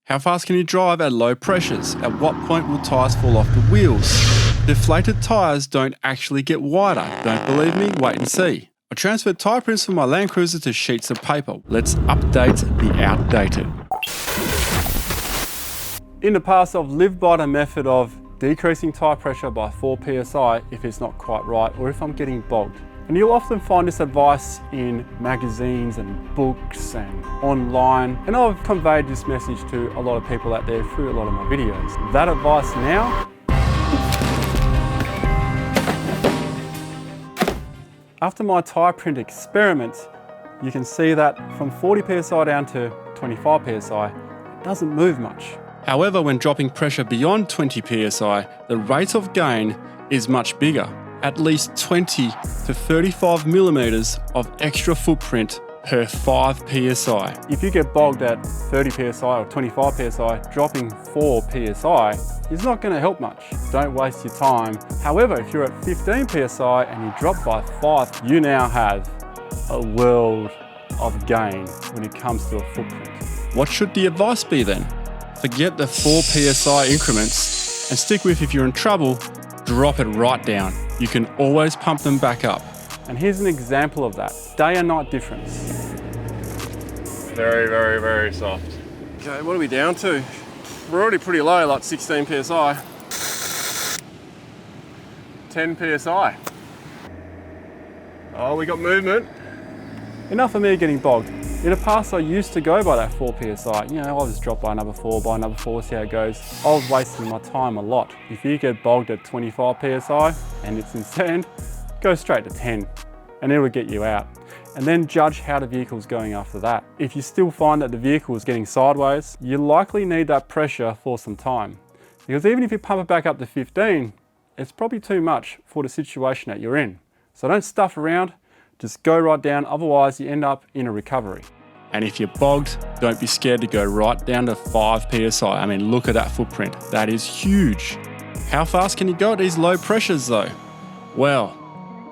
How fast can you drive at low pressures? At what point will tyres fall off the wheels? Deflated tyres don't actually get wider. Don't believe me? Wait and see. I transferred tyre prints from my Land Cruiser to sheets of paper. Let's update the outdated. In the past, I've lived by the method of decreasing tyre pressure by 4 psi if it's not quite right or if I'm getting bogged. And you'll often find this advice in magazines and books and online. And I've conveyed this message to a lot of people out there through a lot of my videos. That advice now, after my tyre print experiment, you can see that from 40 psi down to 25 psi, it doesn't move much. However, when dropping pressure beyond 20 psi, the rate of gain is much bigger. At least 20 to 35 millimeters of extra footprint per 5 psi. If you get bogged at 30 psi or 25 psi, dropping 4 psi is not going to help much. Don't waste your time. However, if you're at 15 psi and you drop by 5, you now have a world of gain when it comes to a footprint. What should the advice be then? Forget the 4 psi increments and stick with, if you're in trouble, drop it right down. You can always pump them back up. And here's an example of that. Day and night difference. Very, very, very soft. Okay, what are we down to? We're already pretty low, like 16 psi. 10 psi. Oh, we got movement. Enough of me getting bogged. In the past, I used to go by that 4 psi. You know, I'll just drop by another 4, see how it goes. I was wasting my time a lot. If you get bogged at 25 psi and it's in sand, go straight to 10 and it'll get you out. And then judge how the vehicle's going after that. If you still find that the vehicle is getting sideways, you likely need that pressure for some time. Because even if you pump it back up to 15, it's probably too much for the situation that you're in. So don't stuff around. Just go right down, otherwise you end up in a recovery. And if you're bogged, don't be scared to go right down to 5 psi. I mean, look at that footprint. That is huge. How fast can you go at these low pressures though? Well,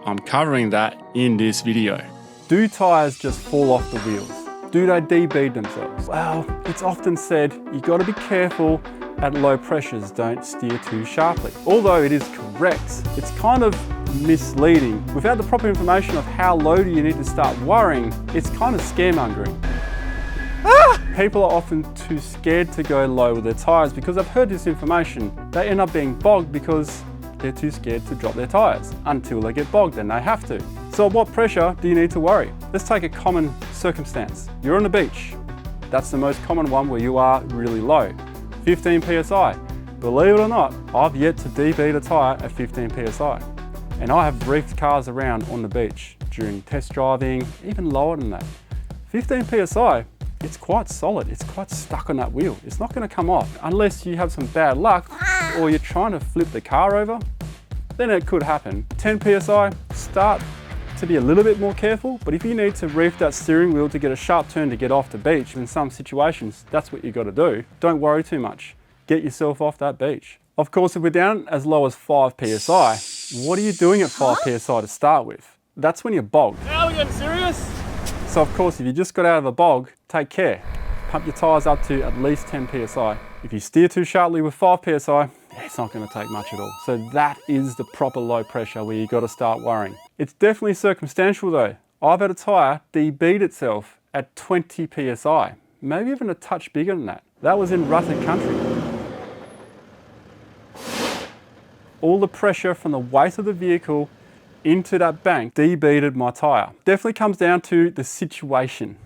I'm covering that in this video. Do tyres just fall off the wheels? Do they debead themselves? Well, it's often said you got to be careful at low pressures, don't steer too sharply. Although it is correct, it's kind of misleading. Without the proper information of how low do you need to start worrying, it's kind of scaremongering. People are often too scared to go low with their tyres because they've heard this information. They end up being bogged because they're too scared to drop their tyres until they get bogged and they have to. So at what pressure do you need to worry? Let's take a common circumstance. You're on the beach. That's the most common one where you are really low. 15 psi. Believe it or not, I've yet to debead a tyre at 15 psi. And I have reefed cars around on the beach during test driving, even lower than that. 15 psi, it's quite solid. It's quite stuck on that wheel. It's not going to come off unless you have some bad luck or you're trying to flip the car over. Then it could happen. 10 psi, start to be a little bit more careful, but if you need to reef that steering wheel to get a sharp turn to get off the beach, in some situations, that's what you got to do. Don't worry too much. Get yourself off that beach. Of course, if we're down as low as 5 psi, what are you doing at 5 psi to start with? That's when you're bogged. Are we getting serious? So of course, if you just got out of a bog, take care. Pump your tyres up to at least 10 psi. If you steer too sharply with 5 psi, it's not going to take much at all. So that is the proper low pressure where you got to start worrying. It's definitely circumstantial though. I've had a tyre debead itself at 20 psi, maybe even a touch bigger than that. That was in rutted country. All the pressure from the weight of the vehicle into that bank debeaded my tyre. Definitely comes down to the situation.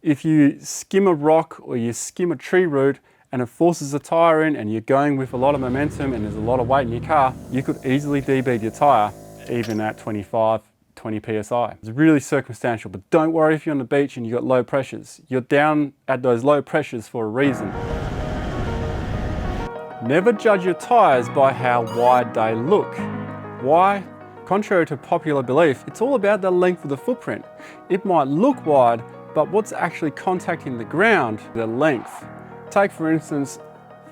If you skim a rock or you skim a tree root and it forces the tyre in and you're going with a lot of momentum and there's a lot of weight in your car, you could easily debead your tyre even at 25, 20 psi. It's really circumstantial, but don't worry if you're on the beach and you've got low pressures. You're down at those low pressures for a reason. Never judge your tyres by how wide they look. Why? Contrary to popular belief, it's all about the length of the footprint. It might look wide, but what's actually contacting the ground, the length. Take for instance,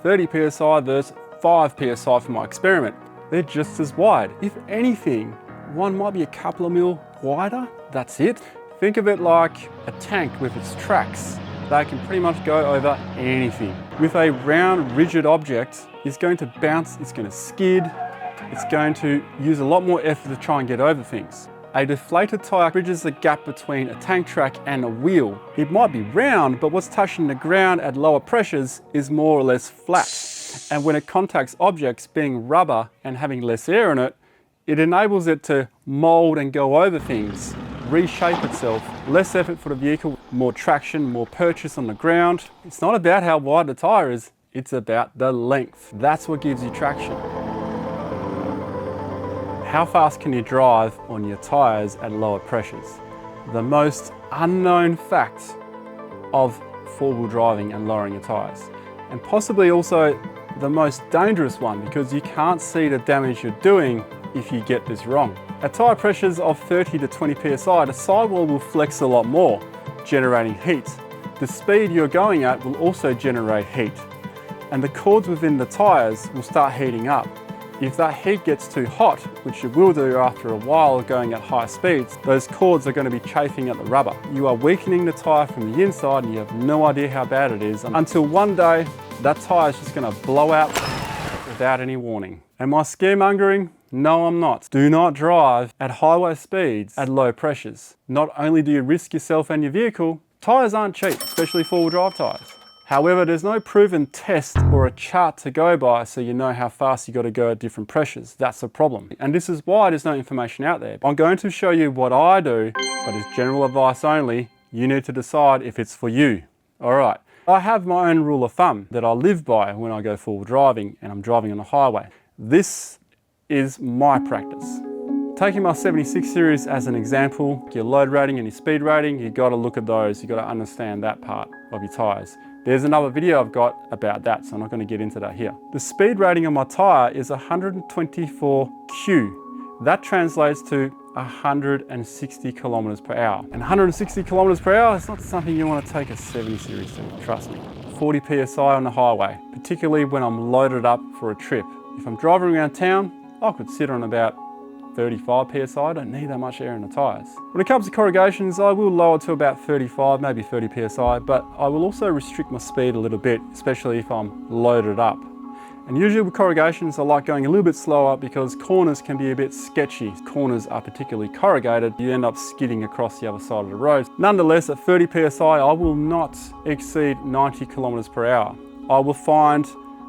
30 psi versus 5 psi for my experiment. They're just as wide. If anything, one might be a couple of mil wider, that's it. Think of it like a tank with its tracks. They can pretty much go over anything. With a round, rigid object, it's going to bounce, it's going to skid, it's going to use a lot more effort to try and get over things. A deflated tyre bridges the gap between a tank track and a wheel. It might be round, but what's touching the ground at lower pressures is more or less flat. And when it contacts objects, being rubber and having less air in it, it enables it to mold and go over things, reshape itself. Less effort for the vehicle, more traction, more purchase on the ground. It's not about how wide the tyre is, it's about the length. That's what gives you traction. How fast can you drive on your tyres at lower pressures? The most unknown fact of four-wheel driving and lowering your tyres. And possibly also the most dangerous one, because you can't see the damage you're doing if you get this wrong. At tyre pressures of 30 to 20 psi, the sidewall will flex a lot more, generating heat. The speed you're going at will also generate heat. And the cords within the tyres will start heating up. If that heat gets too hot, which it will do after a while going at high speeds, those cords are going to be chafing at the rubber. You are weakening the tyre from the inside and you have no idea how bad it is until one day that tyre is just going to blow out without any warning. Am I scaremongering? No, I'm not. Do not drive at highway speeds at low pressures. Not only do you risk yourself and your vehicle, tyres aren't cheap, especially four-wheel drive tyres. However, there's no proven test or a chart to go by so you know how fast you got to go at different pressures. That's the problem. And this is why there's no information out there. I'm going to show you what I do, but it's general advice only. You need to decide if it's for you. All right. I have my own rule of thumb that I live by when I go four-wheel driving and I'm driving on a highway. This is my practice. Taking my 76 series as an example, your load rating and your speed rating, you got to look at those. You got to understand that part of your tyres. There's another video I've got about that, so I'm not going to get into that here. The speed rating on my tyre is 124Q. That translates to 160 kilometers per hour. And 160 kilometers per hour is not something you want to take a 70 series to, trust me. 40 PSI on the highway, particularly when I'm loaded up for a trip. If I'm driving around town, I could sit on about 35 PSI, I don't need that much air in the tyres. When it comes to corrugations, I will lower to about 35, maybe 30 PSI, but I will also restrict my speed a little bit, especially if I'm loaded up. And usually with corrugations, I like going a little bit slower because corners can be a bit sketchy. Corners are particularly corrugated, you end up skidding across the other side of the road. Nonetheless, at 30 PSI, I will not exceed 90 kilometers per hour. I will find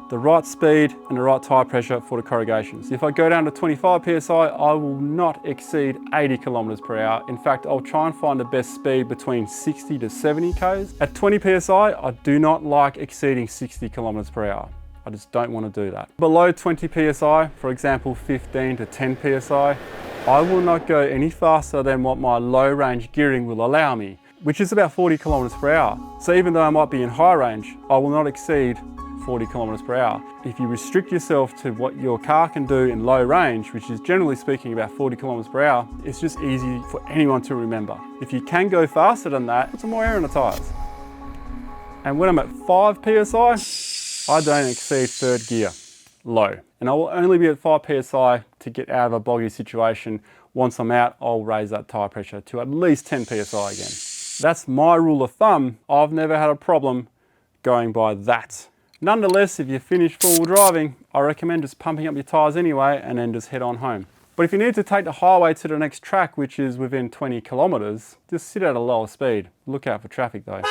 the right speed and the right tyre pressure for the corrugations. If I go down to 25 PSI, I will not exceed 80 kilometers per hour. In fact, I'll try and find the best speed between 60 to 70 Ks. At 20 PSI, I do not like exceeding 60 kilometers per hour. I just don't want to do that. Below 20 PSI, for example, 15 to 10 PSI, I will not go any faster than what my low range gearing will allow me, which is about 40 kilometers per hour. So even though I might be in high range, I will not exceed 40 kilometers per hour. If you restrict yourself to what your car can do in low range, which is generally speaking about 40 kilometers per hour, it's just easy for anyone to remember. If you can go faster than that, put some more air in the tyres. And when I'm at 5 PSI, I don't exceed third gear, low. And I will only be at 5 PSI to get out of a boggy situation. Once I'm out, I'll raise that tyre pressure to at least 10 PSI again. That's my rule of thumb. I've never had a problem going by that. Nonetheless, if you finish four-wheel driving, I recommend just pumping up your tyres anyway and then just head on home. But if you need to take the highway to the next track, which is within 20 kilometers, just sit at a lower speed. Look out for traffic though.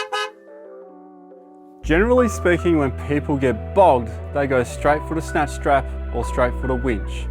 Generally speaking, when people get bogged, they go straight for the snatch strap or straight for the winch.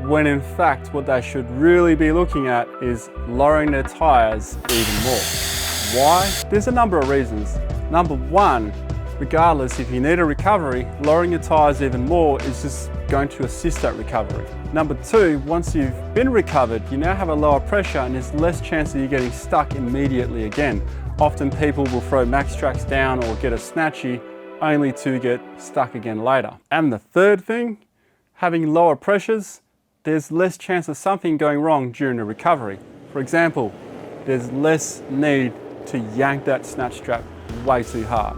When in fact, what they should really be looking at is lowering their tyres even more. Why? There's a number of reasons. Number one, regardless, if you need a recovery, lowering your tyres even more is just going to assist that recovery. Number two, once you've been recovered, you now have a lower pressure and there's less chance of you getting stuck immediately again. Often people will throw max tracks down or get a snatchy only to get stuck again later. And the third thing, having lower pressures, there's less chance of something going wrong during the recovery. For example, there's less need to yank that snatch strap way too hard.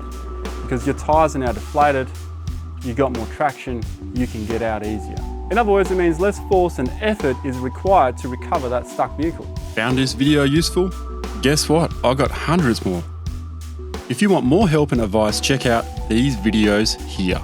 Because your tyres are now deflated, you got more traction, you can get out easier. In other words, it means less force and effort is required to recover that stuck vehicle. Found this video useful? Guess what? I got hundreds more. If you want more help and advice, check out these videos here.